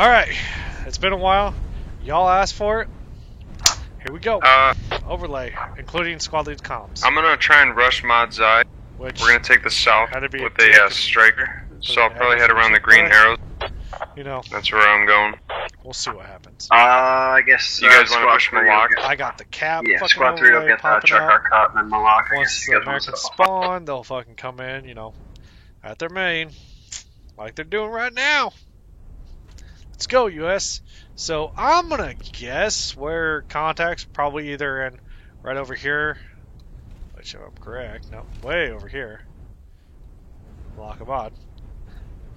Alright, it's been a while. Y'all asked for it. Here we go. Overlay, including squad lead comms. I'm gonna try and rush Mod Zai. Which We're gonna take the south had to be with a striker. So I'll probably head around the green arrows. You know, That's where I'm going. we'll see what happens. I guess You guys want to push Malak? I got the cap. Yeah, fucking Squad 3 will overlay get popping check up. our cut, and then Malak, I Once guess the you guys want Americans to spawn, they'll fucking come in, you know, at their main, like they're doing right now. Let's go, US. So I'm gonna guess where contacts probably either in right over here, which if I'm correct, no, way over here, Malakabad,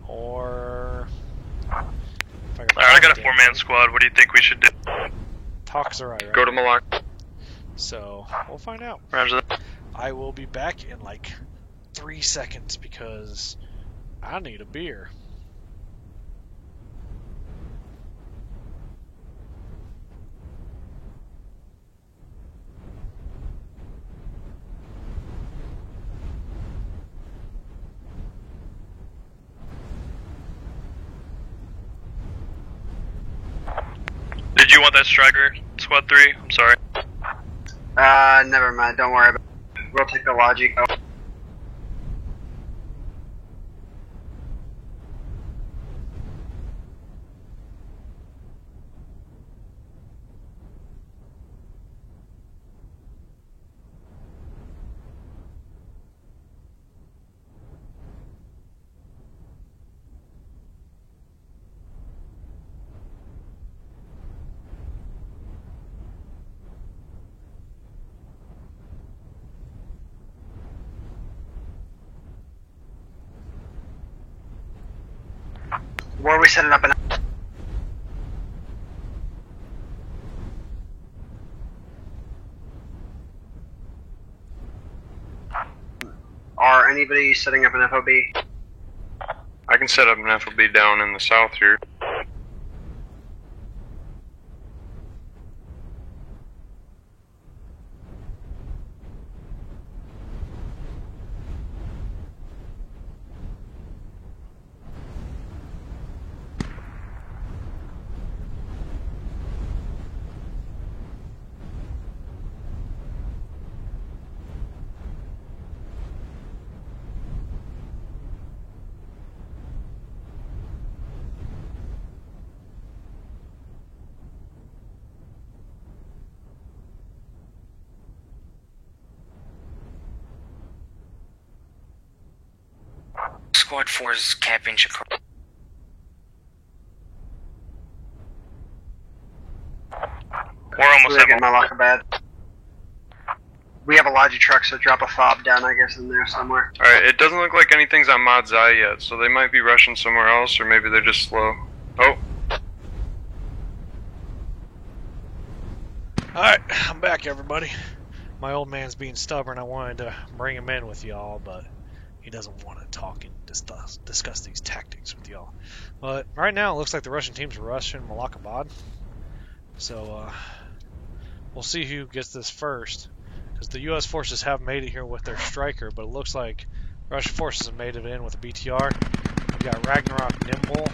or Alright, I got a 4-man squad. What do you think we should do? Toxarai, right? Go to Malak. So we'll find out. Roger that. I will be back in like 3 seconds because I need a beer. Did you want that striker, squad 3? I'm sorry. Never mind, don't worry about it. We'll take the logic. Where are we setting up an... Are anybody setting up an FOB? I can set up an FOB down in the south here. Squad 4 is capping Chicago. We're almost at Get Malakabad. We have a Logi truck, so drop a fob down, I guess, in there somewhere. Alright, it doesn't look like anything's on Mod Zai yet, so they might be rushing somewhere else, or maybe they're just slow. Oh, Alright, I'm back, everybody. My old man's being stubborn. I wanted to bring him in with y'all, but he doesn't want to talk and discuss these tactics with y'all. But right now, it looks like the Russian team's rushing Malakabad. So, we'll see who gets this first. Because the U.S. forces have made it here with their striker, but it looks like Russian forces have made it in with a BTR. We've got Ragnarok Nimble,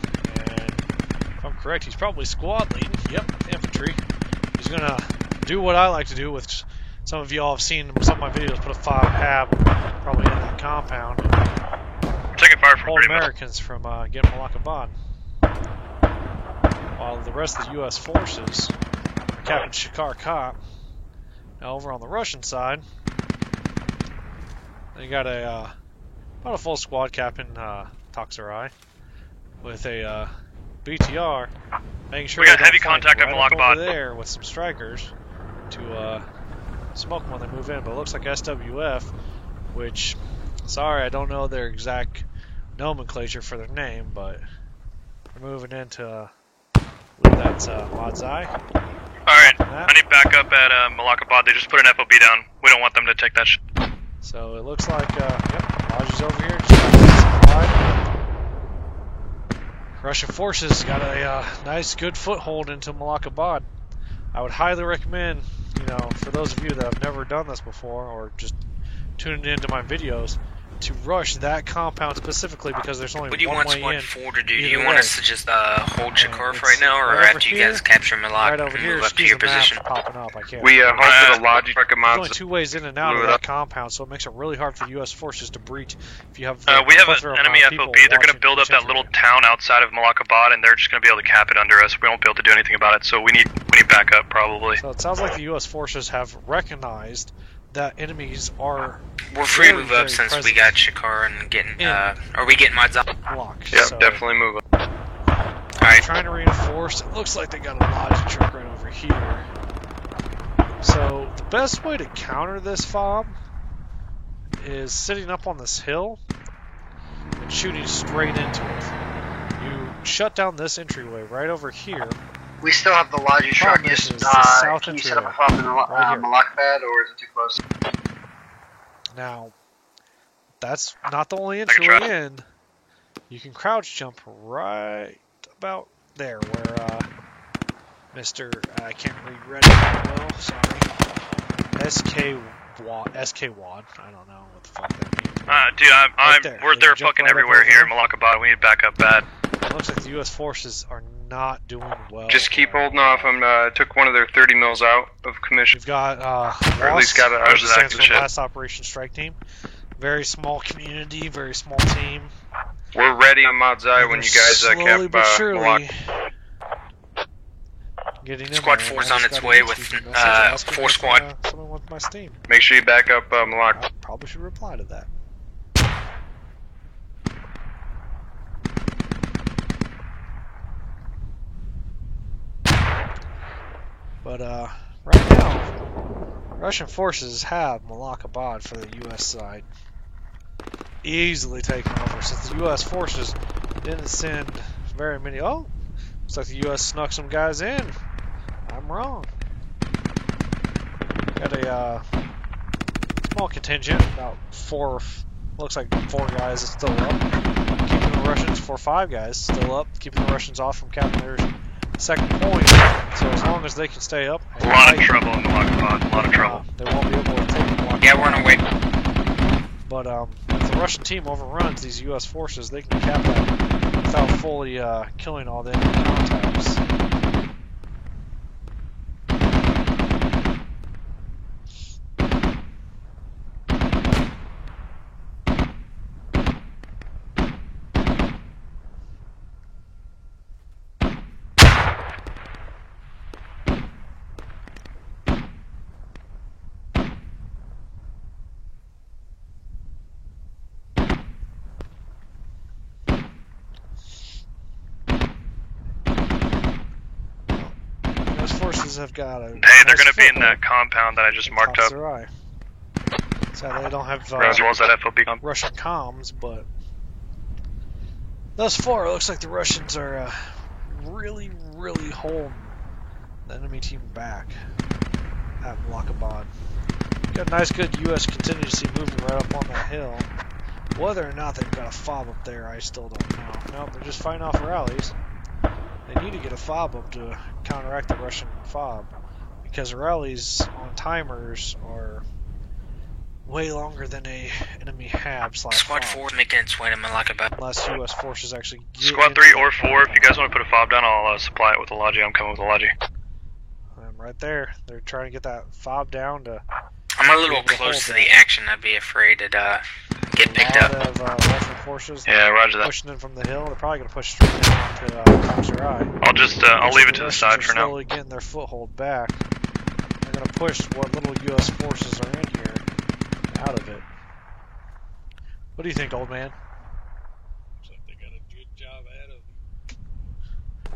and if I'm correct, he's probably squad leading. Yep, infantry. He's going to do what I like to do, with some of y'all have seen some of my videos, put a 5-hab probably in that compound. We're taking fire from Hold 3 minutes. Americans from getting Malakabad. While the rest of the U.S. forces, Captain Shakar Kop. Now over on the Russian side, they got about a full squad, Captain Toxarai, with a BTR, making sure We got they don't heavy flank contact at right up Malakabad. over there with some strikers to smoke them when they move in. But it looks like SWF, which, sorry, I don't know their exact nomenclature for their name, but they're moving into that's Mod Zai. Alright, I need backup at Malakabad. They just put an FOB down. We don't want them to take that shit. So it looks like, yep, Lodge is over here. Just got supplied. Russian forces got a nice, good foothold into Malakabad. I would highly recommend, you know, for those of you that have never done this before or just tuning into my videos, to rush that compound specifically because there's only What do you one want way Squad in. 4 to do? Do either you want way. us to just hold Shakarf It's right now, or right over after you here, guys capture Malak, right over here, move up to excuse your the map's position? popping up. I can't. We halted a logic truck at There's only Mods. two ways in and out blew of it that up. compound, so it makes it really hard for U.S. forces to breach. If you have We have plethora an of enemy people FOB. They're going to watching build up each that other. little town outside of Malakabad, and they're just going to be able to cap it under us. We won't be able to do anything about it, so we need backup probably. So it sounds like the U.S. forces have recognized that enemies are We're free to very, move up very since we present got Shakar and getting. in Are we getting mods up? blocked. Yep, so definitely move up. Alright. trying to reinforce. It looks like they got a logic truck right over here. So the best way to counter this fob is sitting up on this hill and shooting straight into it. You shut down this entryway right over here. We still have the logic truck. Problem is, Just, is the south can you set up a entryway, fob in the right here. Malakabad, or is it too close? Now, that's not the only can try. entryway in. You can crouch jump right about there where Mr. I can't read it well, sorry. SK Wad. I don't know what the fuck that means. Dude, Right there. we're They they're jump fucking right up everywhere over here in there. Malakabad. We need backup bad. It looks like the U.S. forces are not doing well. Just keep holding off. Took one of their 30 mils out of commission. We've got Or at least got it out of which the stands active for ship. Last Operation Strike Team. Very small community, very small team. We're ready on Mods Eye when you guys slowly cap but surely Malak. getting in Squad there. 4's I on just its got a way message with, from a message asking 4 if, squad. Someone wants my Steam. Make sure you back up Malak. I probably should reply to that. But right now, Russian forces have Malakabad for the U.S. side easily taken over. Since the U.S. forces didn't send very many. Oh, looks like the U.S. snuck some guys in. I'm wrong. Got a small contingent, about looks like 4 guys is still up. Keeping the Russians, 4 or 5 guys still up. Keeping the Russians off from capturing their second point. So as long as they can stay up. A lot of trouble in Malakabad. A lot of trouble. They won't be able to take Malakabad. Yeah, we're on our way. But if the Russian team overruns these U.S. forces, they can cap that without fully killing all the enemy contacts. U.S. forces have got a. Hey, they're going to be in that compound that I just marked up, Eye. Sadly, they don't have as well as that FOB compound. Russian comms, but thus far, it looks like the Russians are really, really holding the enemy team back at Malakabad. Got a nice, good U.S. contingency moving right up on that hill. Whether or not they've got a fob up there, I still don't know. No, they're just fighting off rallies. They need to get a fob up to counteract the Russian fob, because rallies on timers are way longer than a enemy hab / Squad fob. 4 is making its way to Malakabad. Unless U.S. forces actually get Squad into 3 that or 4, if you guys want to put a fob down, I'll supply it with a Logi. I'm coming with a Logi. I'm right there. They're trying to get that fob down to I'm a little Able to close hold to that. the action. I'd be afraid to get picked a lot up. of Russian forces Yeah, roger that. pushing in from the hill. They're probably going to push straight down to Kamsarai. I'll just, I'll leave it to the side for now. Slowly getting their foothold back. They're going to push what little U.S. forces are in here out of it. What do you think, old man? Looks like they got a good job ahead of them.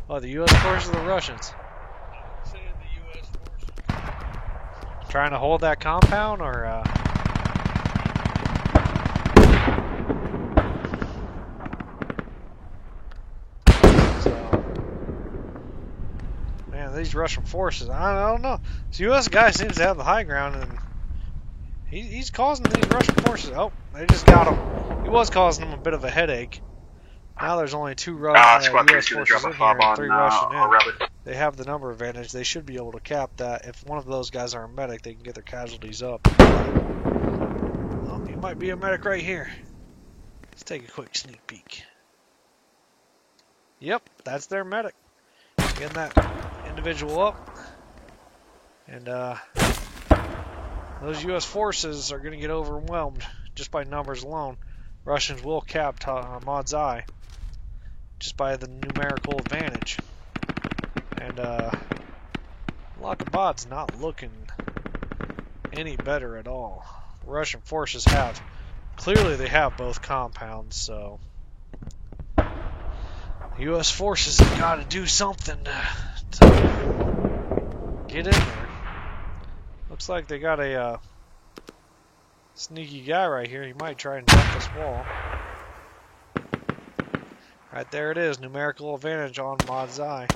Oh, the U.S. forces or the Russians? I'm saying the U.S. forces. Trying to hold that compound, or man, these Russian forces, I don't know. This U.S. guy seems to have the high ground, and he's causing these Russian forces. Oh, they just got him. He was causing them a bit of a headache. Now there's only 2 Squad 3 U.S. is going forces to drop a in here fob and on 3 Russian in. Rabbit. They have the number advantage. They should be able to cap that. If one of those guys are a medic, they can get their casualties up. Oh, he might be a medic right here. Let's take a quick sneak peek. Yep, that's their medic. Getting that individual up. And those U.S. forces are going to get overwhelmed just by numbers alone. Russians will cap Mod's Eye just by the numerical advantage. And Malakabad's not looking any better at all. The Russian forces have. Clearly they have both compounds, so the U.S. forces have got to do something to get in there. Looks like they got a sneaky guy right here. He might try and jump this wall. Right there it is. Numerical advantage on Mod's Eye.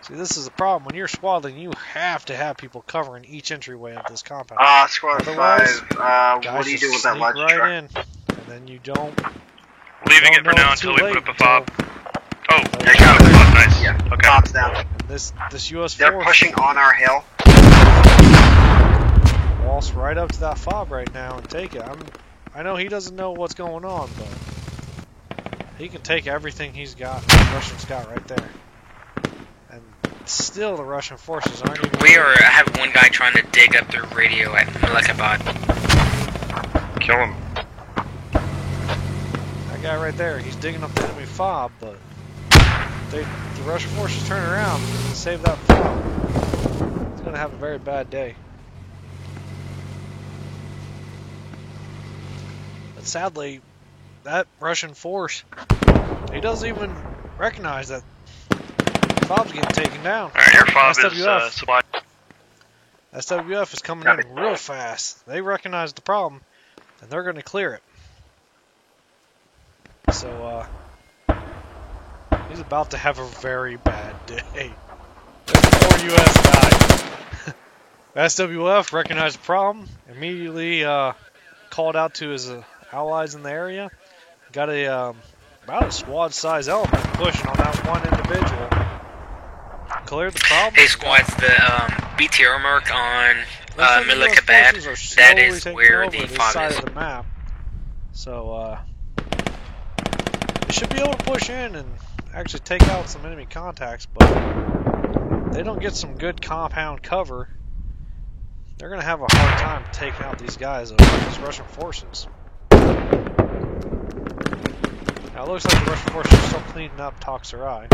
See, this is the problem. When you're swaddling, you have to have people covering each entryway of this compound. Squad Otherwise, 5, what do you do with that logic right truck? in, and then you don't. Leaving it don't for know now it's until too we put late up a fob. Oh, I got it. oh, nice. Yeah, Okay. Fob's down. This U.S. They're force pushing on our hill. waltz right up to that fob right now and take it. I know he doesn't know what's going on, but he can take everything he's got. The Russians got right there, and still the Russian forces aren't even. I have one guy trying to dig up their radio at Malakabad. Kill him. That guy right there, he's digging up the enemy fob, but the Russian forces turn around and save that fob. He's going to have a very bad day. But sadly, that Russian force, he doesn't even recognize that fob's getting taken down. Alright, your fob SWF. is supplied. SWF is coming in real fast. They recognize the problem, and they're going to clear it. So, he's about to have a very bad day. There's 4 U.S. guys. SWF recognized the problem, immediately called out to his allies in the area. Got about a squad-size element pushing on that one individual. Cleared the problem. Hey squads, the BTR mark on Looks like the US Malakabad, forces are that slowly is taking where over the this fob side is. of the map. So, they should be able to push in and actually take out some enemy contacts, but they don't get some good compound cover. They're going to have a hard time taking out these guys over these Russian forces. Now, it looks like the Russian forces are still cleaning up Toksarai.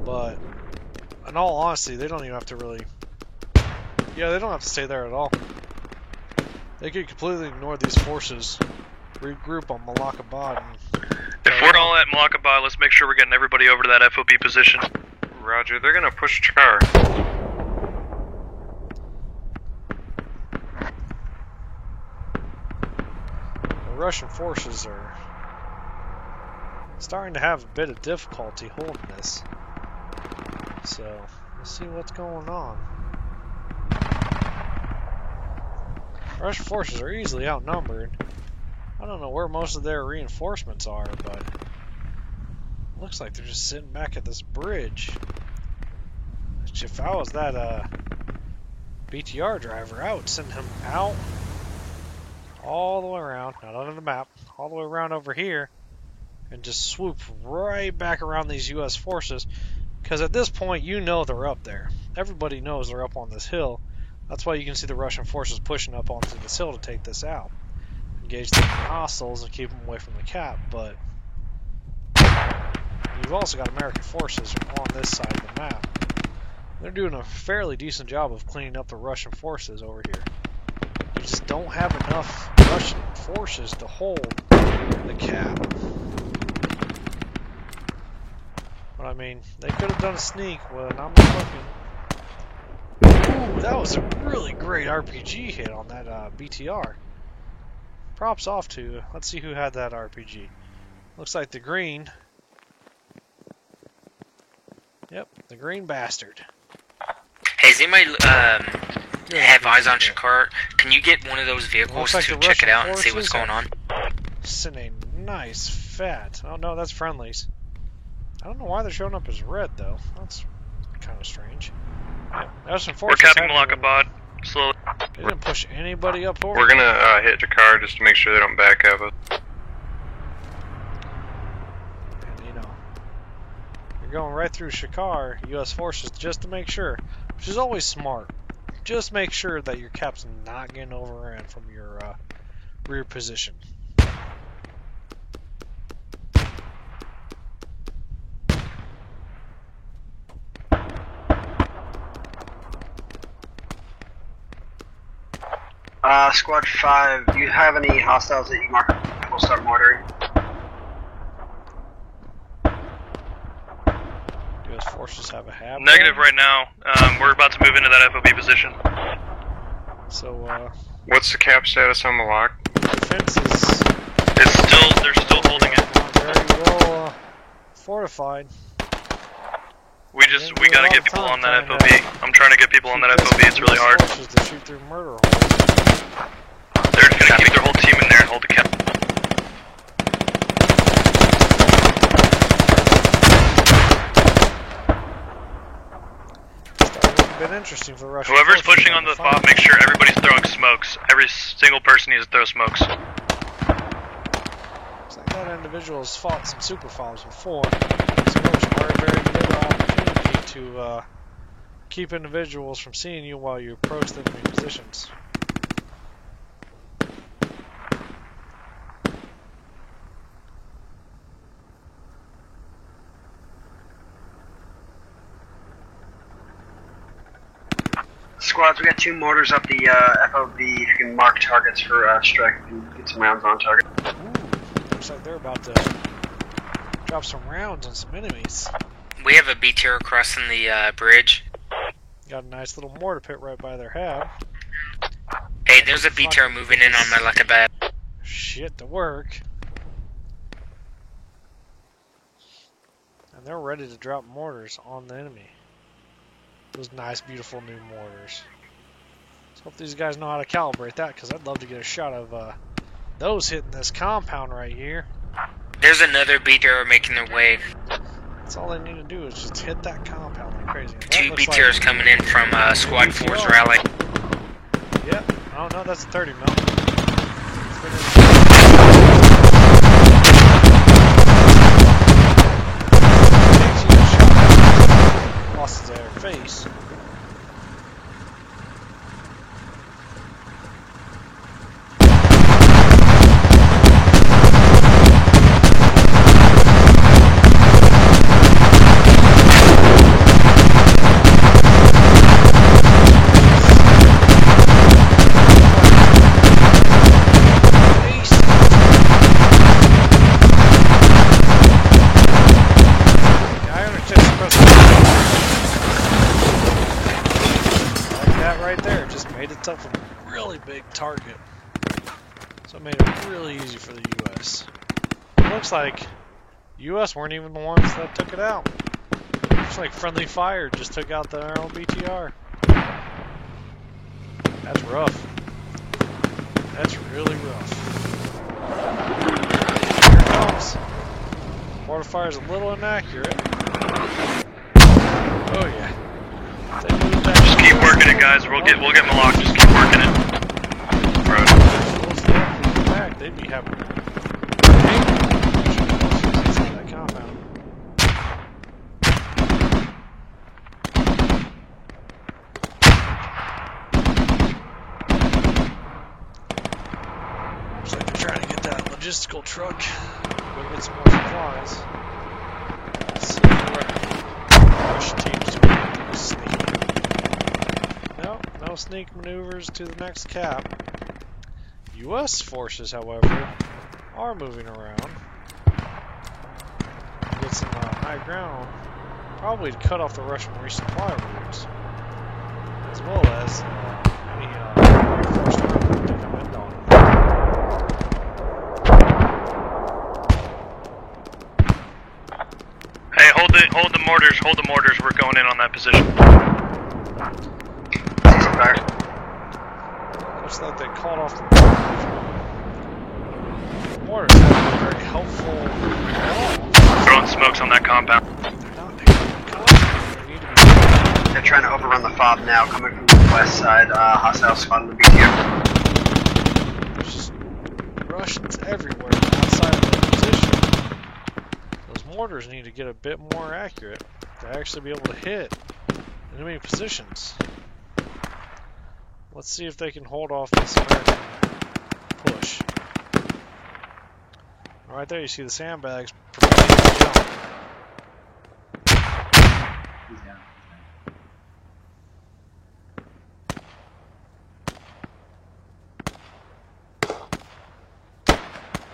But, in all honesty, they don't even have to really... Yeah, they don't have to stay there at all. They could completely ignore these forces, regroup on Malakabad, and... If we're all at Malakabad, let's make sure we're getting everybody over to that FOB position. Roger, they're gonna push Char. The Russian forces are starting to have a bit of difficulty holding this. So, let's see what's going on. Russian forces are easily outnumbered. I don't know where most of their reinforcements are, but it looks like they're just sitting back at this bridge. Which, if I was that BTR driver, I would send him out all the way around, not under the map, all the way around over here, and just swoop right back around these U.S. forces. Because at this point, you know they're up there. Everybody knows they're up on this hill. That's why you can see the Russian forces pushing up onto this hill to take this out. Engage the hostiles and keep them away from the cap, but you've also got American forces on this side of the map. They're doing a fairly decent job of cleaning up the Russian forces over here. You just don't have enough Russian forces to hold the cap. But I mean, they could have done a sneak when I'm not looking. Ooh, that was a really great RPG hit on that BTR. Props off to, let's see who had that RPG. Looks like the green. Yep, the green bastard. Hey, does anybody have eyes on Shakar? Can you get one of those vehicles Looks like to the check it Russian out and see what's forces going on? Sending nice fat. Oh no, that's friendlies. I don't know why they're showing up as red though. That's kind of strange. Yeah, Russian We're forces capping haven't even- Malakabad. slowly. They didn't push anybody up forward. We're gonna hit Jakar just to make sure they don't back up us. And, you know, you're going right through Shakar, U.S. forces, just to make sure, which is always smart. Just make sure that your cap's not getting overran from your rear position. Squad 5, do you have any hostiles that you mark? We'll start mortaring. U.S. forces have a hab. Negative right now. We're about to move into that FOB position. So, What's the cap status on Malak? defense is They're still holding it. not very well fortified. We gotta get people on that FOB. I'm trying to get people on that FOB, it's really hard. Forces to shoot through murder holes. They're gonna keep their whole team in there and hold the cap. It's been interesting for Russia. Whoever's pushing on the FOB, make sure everybody's throwing smokes. Every single person needs to throw smokes. Looks like that individual has fought some super FOBs before. So those are a very good opportunity to keep individuals from seeing you while you approach the enemy positions. Squads, we got 2 mortars up the FOB. If you can mark targets for strike, you can get some rounds on target. Ooh, looks like they're about to drop some rounds on some enemies. We have a BTR crossing the bridge. Got a nice little mortar pit right by their hab. Hey, there's a BTR moving in on my left bad. Shit to work. And they're ready to drop mortars on the enemy. Those nice, beautiful new mortars. Let's hope these guys know how to calibrate that, because I'd love to get a shot of those hitting this compound right here. There's another BTR making their way. That's all they need to do is just hit that compound like crazy. And that 2 looks BTRs like coming in from Squad 4's rally. Yep. Oh no, that's a 30 mil. Lost their face. Itself a really big target, so it made it really easy for the U.S. It looks like the U.S. weren't even the ones that took it out. Looks like friendly fire just took out their own BTR. That's rough. That's really rough. Here it comes. Mortar fire is a little inaccurate. Oh yeah. Just keep working it, guys. We'll get Malak. Just keep working it. Back, they'd be happy. That compound. Looks like they're trying to get that logistical truck. Go get some more supplies. Let's see what Russian team's doing. No sneak maneuvers to the next cap. U.S. forces, however, are moving around. Get some high ground, probably to cut off the Russian resupply routes, as well as any reinforced armor to come in on them. Hey, hold the mortars. Hold the mortars. We're going in on that position. Looks like they called off the mortars. Have been very helpful. Throwing smokes on that compound. They're not picking up the compound. They need to be They're trying to overrun the fob now, coming from the west side. Hostile squad in the BTR. There's just Russians everywhere outside of their position. Those mortars need to get a bit more accurate to actually be able to hit enemy positions. Let's see if they can hold off this American push. Right there, you see the sandbags preventing the jump. He's down.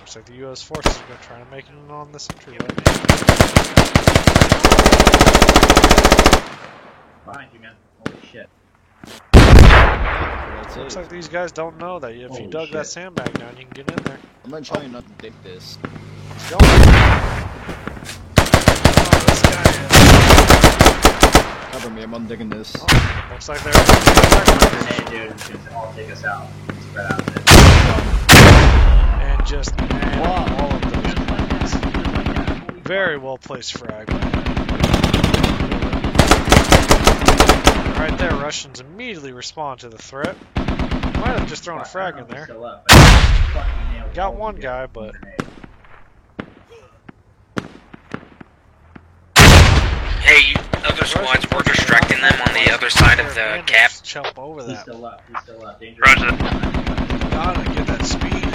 Looks like the U.S. forces are going to try to make it in on this entryway. Behind you, man. Holy shit. Looks like these guys don't know that if you dug that sandbag down, you can get in there. I'm gonna try not to dig this. Let's go. Oh, this guy is. Cover me, I'm undigging this. Oh, looks like they're. Hey, dude, it's gonna all take us out. Spread out a bit. And just man, all of those. Very well placed frag. Right there, Russians immediately respond to the threat. Might have just thrown a frag in there. Got one guy, but. Hey, other squads were distracting them on the other side of the cap. Jump over He's that. still up. He's still up. Dangerous. Roger. Gotta get that speed.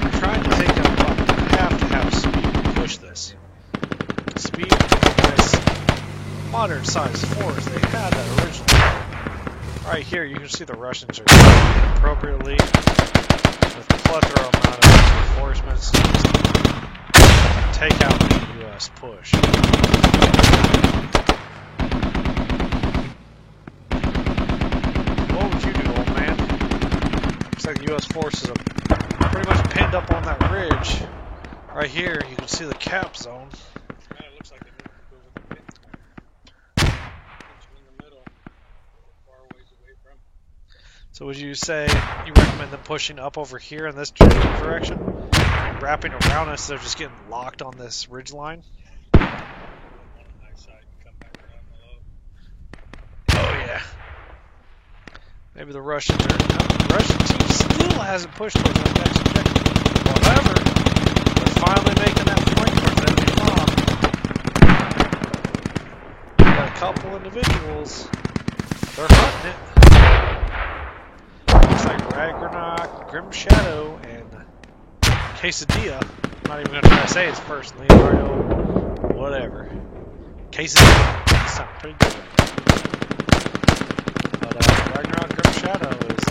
I'm trying to take up. Have to have speed to push this. Speed in this modern sized force. They had that originally. Right here, you can see the Russians are doing appropriately with a plethora amount of reinforcements to take out the U.S. push. What would you do, old man? Looks like the U.S. forces are pretty much pinned up on that ridge. Right here, you can see the cap zone. It looks like they moved over the pit. In the middle, far ways away from. So would you say you recommend them pushing up over here in this direction? Wrapping around us, they're just getting locked on this ridge line? On the high side and come back around below. Oh yeah. Maybe the Russians are... No, the Russian team still hasn't pushed towards that next objective. However, they're finally making that point towards enemy bomb. Got a couple individuals. They're hunting it. Looks like Ragnarok, Grim Shadow, and Quesadilla. I'm not even going to try to say his first. Leonardo, whatever. Quesadilla. That sounds pretty good. But Ragnarok, Grim Shadow is a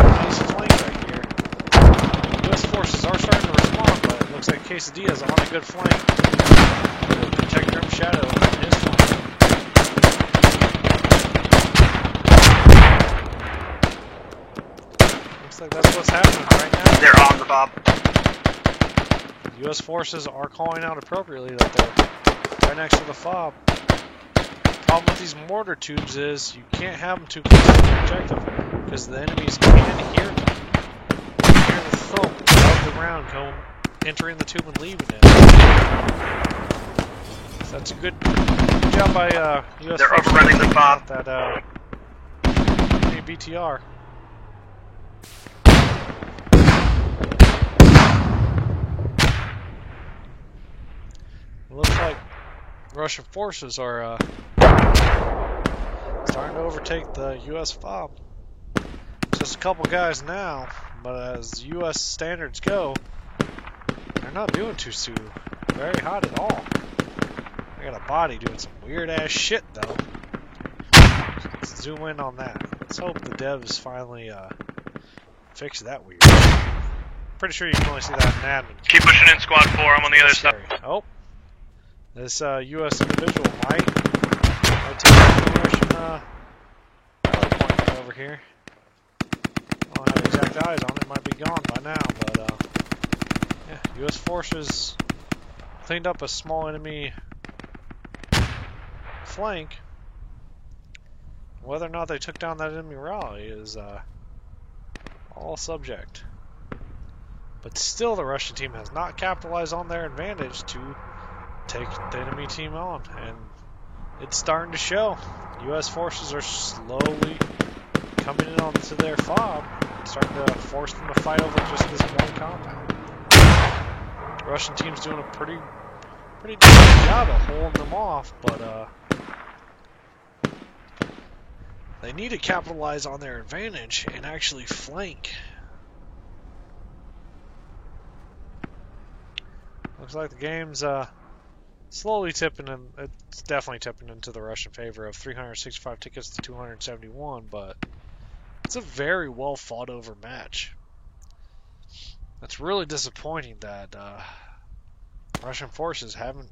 nice flank right here. U.S. forces are starting to respond, but it looks like Quesadilla's on a good flank to protect Grim Shadow and his flank. Looks like that's what's happening right now. They're on the Bob. U.S. forces are calling out appropriately that they're right next to the fob. Problem with these mortar tubes is you can't have them too close to the objective because the enemies can hear them. Hear the thump of the round going entering the tube and leaving it. So that's a good job by U.S. They're forces overrunning the taking fob. out that enemy BTR. It looks like Russian forces are starting to overtake the U.S. fob. Just a couple guys now, but as U.S. standards go, they're not doing too very hot at all. They got a body doing some weird ass shit though. Let's zoom in on that. Let's hope the devs finally fix that weird. Pretty sure you can only see that in admin. Keep pushing in, squad 4. I'm on the other side. Oh. This U.S. individual might take the Russian rally point right over here. I don't have exact eyes on it. It might be gone by now, but yeah, U.S. forces cleaned up a small enemy flank. Whether or not they took down that enemy rally is all subject. But still, the Russian team has not capitalized on their advantage to take the enemy team on, and it's starting to show. U.S. forces are slowly coming in onto their FOB, starting to force them to fight over just this one compound. The Russian team's doing a pretty decent job of holding them off, but they need to capitalize on their advantage and actually flank. Looks like the game's slowly tipping in. It's definitely tipping into the Russian favor of 365 tickets to 271, but it's a very well fought over match. It's really disappointing that Russian forces haven't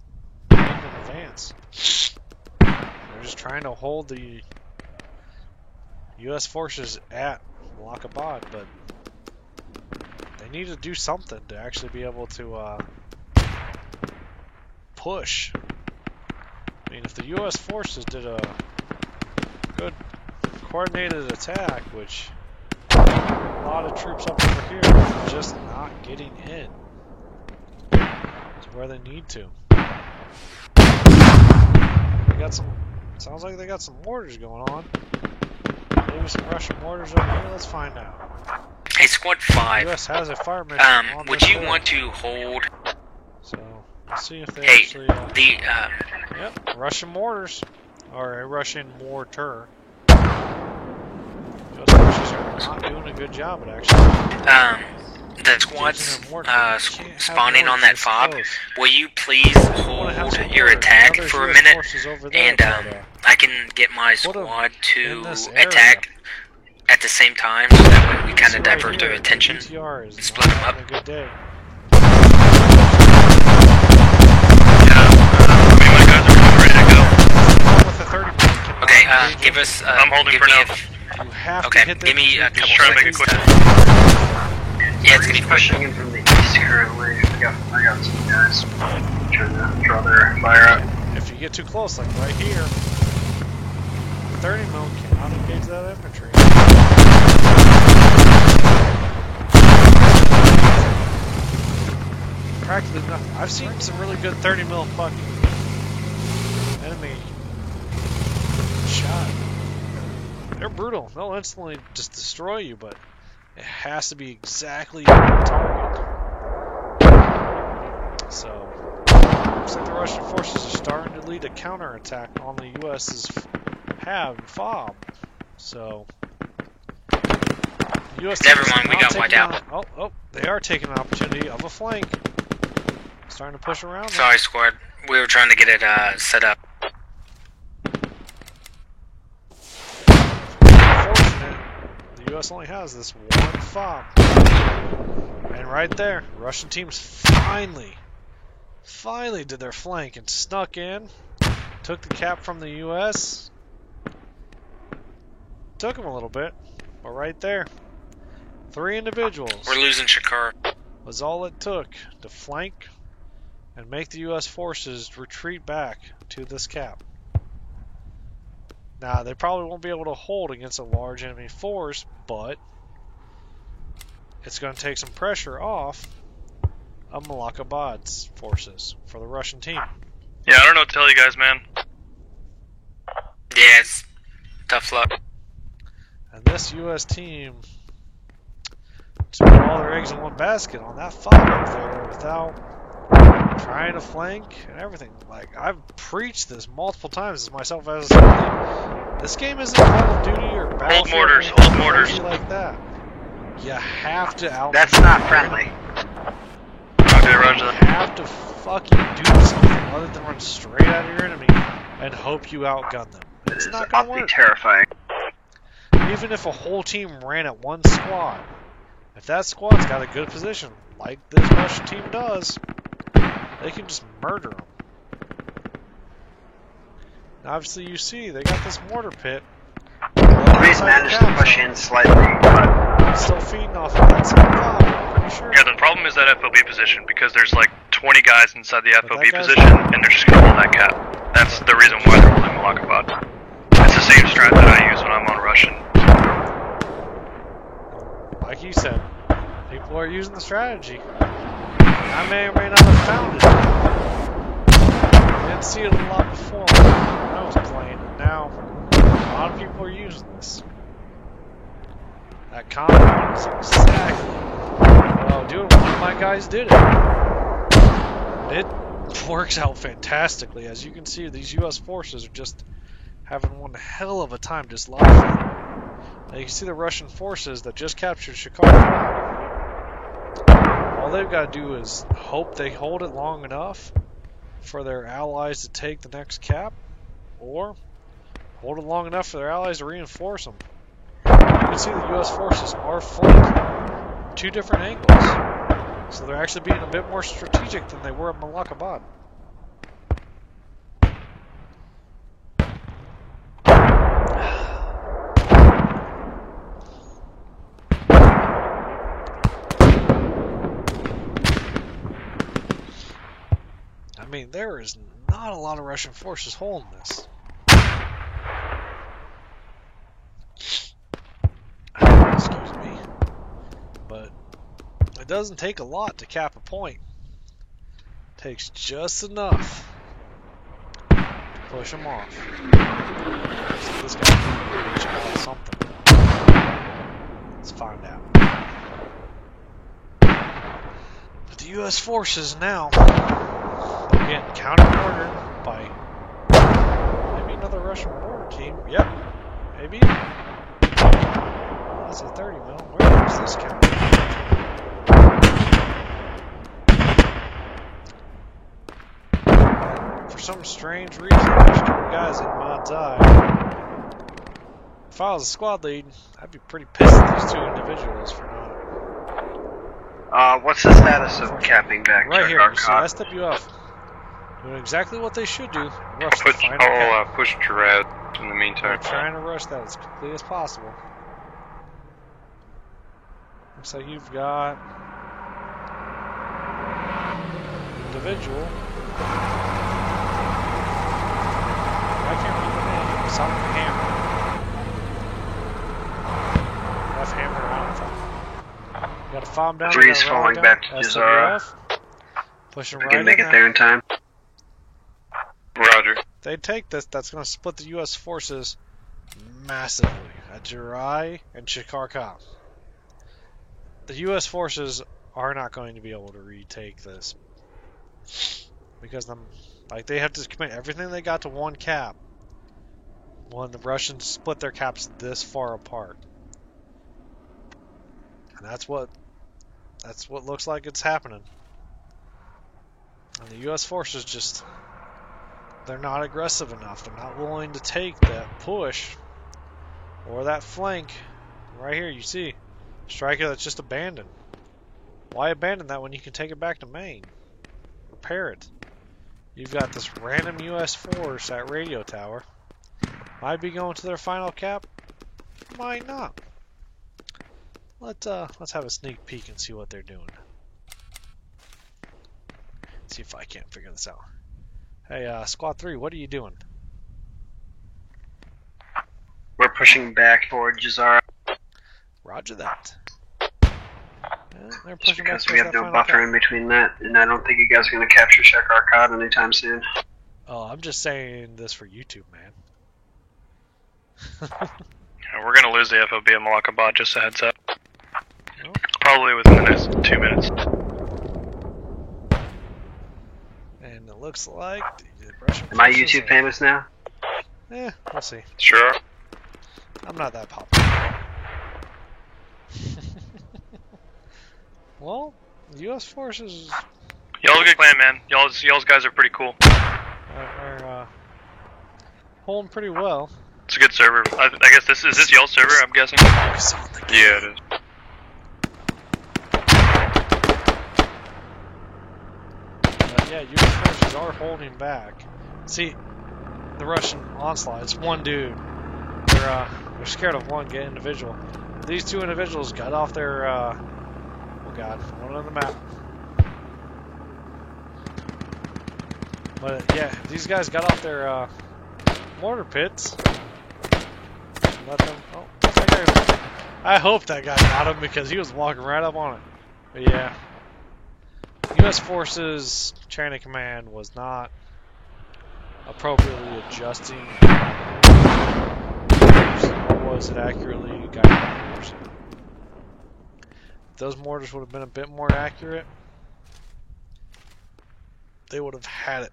been in advance. They're just trying to hold the U.S. forces at Malakabad, but they need to do something to actually be able to push. I mean, if the U.S. forces did a good coordinated attack, which a lot of troops up over here are just not getting in to where they need to. They got some. Sounds like they got some mortars going on. Maybe some Russian mortars over here. Let's find out. Hey, Squad 5. The U.S. has a fire mission on would this you hill. want to hold? So let's see if they Hey, actually. the Yep, Russian mortars or a Russian mortar. U.S. forces are not doing a good job at actually. The squad's using their mortar. You can't have spawning on mortars that this fob. close. Will you please You wanna have hold some your mortars. attack Now there's for a US minute, forces over there, and but, I can get my put 'em squad in to this area. attack at the same time, so that way we kind see of right divert here, their attention. BTR is split not 'em up. having a good day. Me and my guys are coming ready to go. With the 30 cannot Okay, engage give them. us. I'm holding give for me now. You have Okay, to hit give me a them. couple Trying to make it seconds. quick. Yeah, it's gonna be quick. pushing in from the east currently. I got some guys trying to draw their fire up. If you get too close, like right here, 30 mil cannot engage that infantry. Practically nothing. I've seen some really good 30 mil fucking enemy shot. They're brutal. They'll instantly just destroy you, but it has to be exactly on target. So, looks like the Russian forces are starting to lead a counterattack on the U.S.'s FOB. So, the U.S. Never team is mind, we now got taking wiped out. Oh, they are taking an opportunity of a flank. Starting to push around. them. Sorry, squad. We were trying to get it set up. Unfortunate, the U.S. only has this one FOB. And right there, Russian teams finally did their flank and snuck in, took the cap from the U.S. Took them a little bit, but right there, 3 individuals We're losing Shakar. was all it took to flank and make the U.S. forces retreat back to this cap. Now, they probably won't be able to hold against a large enemy force, but it's going to take some pressure off of Malakabad's forces for the Russian team. Yeah, I don't know what to tell you guys, man. Yeah, it's tough luck. And this U.S. team just put all their eggs in one basket on that FOB up there without trying to flank and everything. Like, I've preached this multiple times myself as a civilian. This game isn't Call of Duty or Battlefield mortars, or anything hold mortars. crazy like that. You have to out. That's not friendly. Okay, roger You that. have to fucking do something other than run straight at your enemy and hope you outgun them. It's It's not gonna awfully work. terrifying. Even if a whole team ran at one squad, if that squad's got a good position, like this Russian team does, they can just murder them. Now, obviously, you see they got this mortar pit. Please managed to push in slightly, but Still feeding off of that same FOB, I'm pretty sure. Yeah, the problem is that FOB position, because there's like 20 guys inside the But FOB that guy's- position, and they're just gonna hold that cap. That's the reason why they're holding Malakabad. It's the same strat that I use when I'm on Russian. Like you said, people are using the strategy. I may or may not have found it. I didn't see it a lot before. When I was now, a lot of people are using this. That compound is exactly what I was doing when one of my guys did it. It works out fantastically. As you can see, these U.S. forces are just having one hell of a time just live. Now you can see the Russian forces that just captured Chicago. All they've got to do is hope they hold it long enough for their allies to take the next cap, or hold it long enough for their allies to reinforce them. You can see the U.S. forces are flanked two different angles, so they're actually being a bit more strategic than they were at Malakabad. I mean, there is not a lot of Russian forces holding this. Excuse me. But it doesn't take a lot to cap a point. It takes just enough to push them off. So this guy can reach out something. Let's find out. But the U.S. forces now getting counter-ordered by maybe another Russian border team. Yep, maybe. That's a 30 mil. Where is this counter? For some strange reason, there's two guys in Mod's Eye. If I was a squad lead, I'd be pretty pissed at these two individuals for not. What's the status of capping back? Right here, you see SWF. Doing exactly what they should do. Rush the final cap. Push Gerard in the meantime. They're trying to rush that as quickly as possible. Looks like you've got individual. I can't remember the name. Something Hammer. Left Hammer around. You got to follow him down. Three's falling back to Jazara. Pushing We right can make it there in time. Roger. They take this, that's going to split the U.S. forces massively at Jirai and Shikarka. The U.S. forces are not going to be able to retake this because they have to commit everything they got to one cap when the Russians split their caps this far apart. And that's what looks like it's happening. And the U.S. forces just, they're not aggressive enough. They're not willing to take that push or that flank. Right here, you see Stryker that's just abandoned. Why abandon that when you can take it back to Maine? Repair it. You've got this random U.S. force at Radio Tower. Might be going to their final cap. Might not. Let's have a sneak peek and see what they're doing. See if I can't figure this out. Hey, Squad 3, what are you doing? We're pushing back toward Jazara. Roger that. Yeah, they're pushing back Because we have that no final buffer cap. in between that, and I don't think you guys are going to capture Shekarkad anytime soon. Oh, I'm just saying this for YouTube, man. Yeah, we're gonna lose the FOB at Malakabad, just a heads up. Well, Probably within the next 2 minutes. and it looks like the Russian Am I forces YouTube are- famous now? We'll see. Sure. I'm not that popular. Well, the U.S. forces Y'all's a good clan, man. Y'all's guys are pretty cool. are holding pretty well. It's a good server. I guess this is y'all's server, I'm guessing. Focus on the game. Yeah, it is. But yeah, U.S. forces are holding back. See, the Russian onslaught, it's one dude. They're scared of one individual. These two individuals got off their, oh god, one on the map. But yeah, these guys got off their mortar pits. Let them, oh, that guy, I hope that guy got him because he was walking right up on it. But yeah, U.S. forces chain of command was not appropriately adjusting Or was it accurately guided mortars? If those mortars would have been a bit more accurate, they would have had it.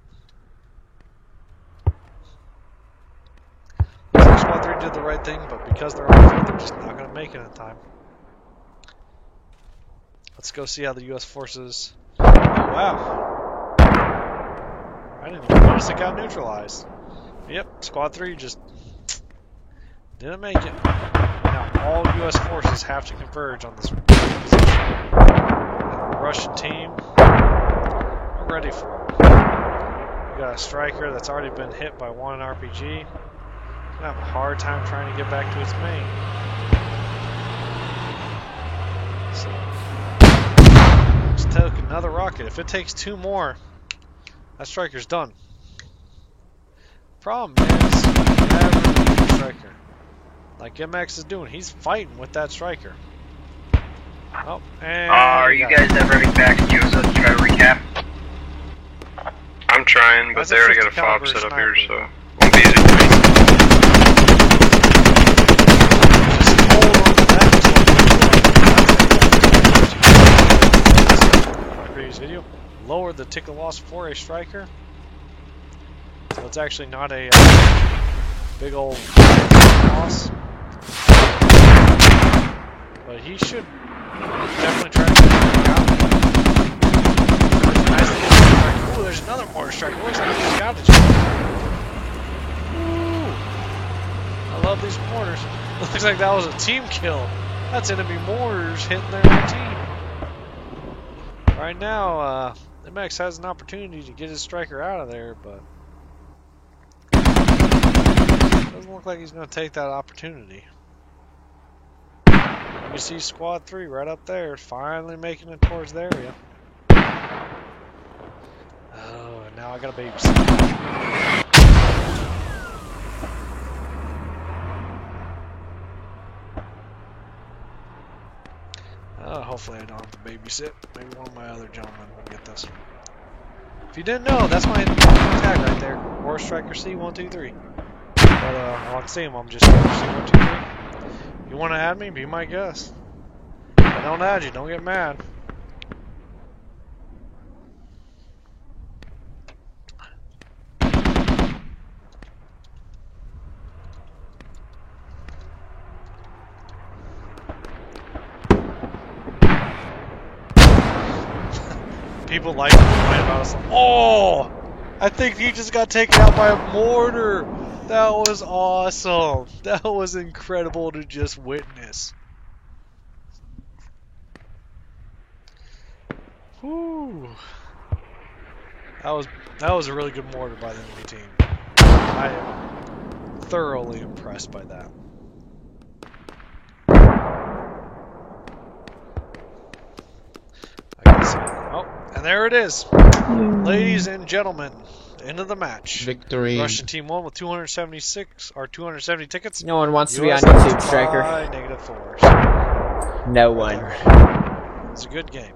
Looks like Squad 3 did the right thing, but because they're on the field, they're just not going to make it in time. Let's go see how the U.S. forces... Oh, wow. I didn't even notice it got neutralized. Yep, Squad 3 just didn't make it. Now all U.S. forces have to converge on this position. The Russian team, we're ready for it. We got a striker that's already been hit by one RPG. Gonna have a hard time trying to get back to its main. So, just took another rocket. If it takes 2 more, that striker's done. Problem is, every striker, like MX is doing, he's fighting with that striker. Oh, and are you guys ever heading back to Yosa to try to recap? I'm trying, but That's they a already 50 got a fob caliber set up here, sniper. so won't be easy. Just hold on to that. My previous video, lower the ticket loss for a striker. So it's actually not a big old loss. But he should definitely try to get it out. Nice to get the strike. Ooh, there's another mortar strike. Looks like he just got it. Ooh. I love these mortars. Looks like that was a team kill. That's enemy mortars hitting their own team. Right now, MX has an opportunity to get his striker out of there, but doesn't look like he's going to take that opportunity. You see Squad 3 right up there, finally making it towards the area. Oh, and now I got a babysit. Hopefully I don't have to babysit. Maybe one of my other gentlemen will get this. If you didn't know, that's my tag right there. War Striker C123. But I can see him, I'm just C123. If you want to add me, be my guest. If I don't add you, don't get mad. People like to complain about us. Oh! I think he just got taken out by a mortar. That was awesome. That was incredible to just witness. Whew. That was a really good mortar by the enemy team. I am thoroughly impressed by that. I can see it. Oh, and there it is. Ladies and gentlemen, end of the match. Victory. Russian team won with 276 or 270 tickets. No one wants to be on US YouTube, Striker. -4. No one. It's a good game.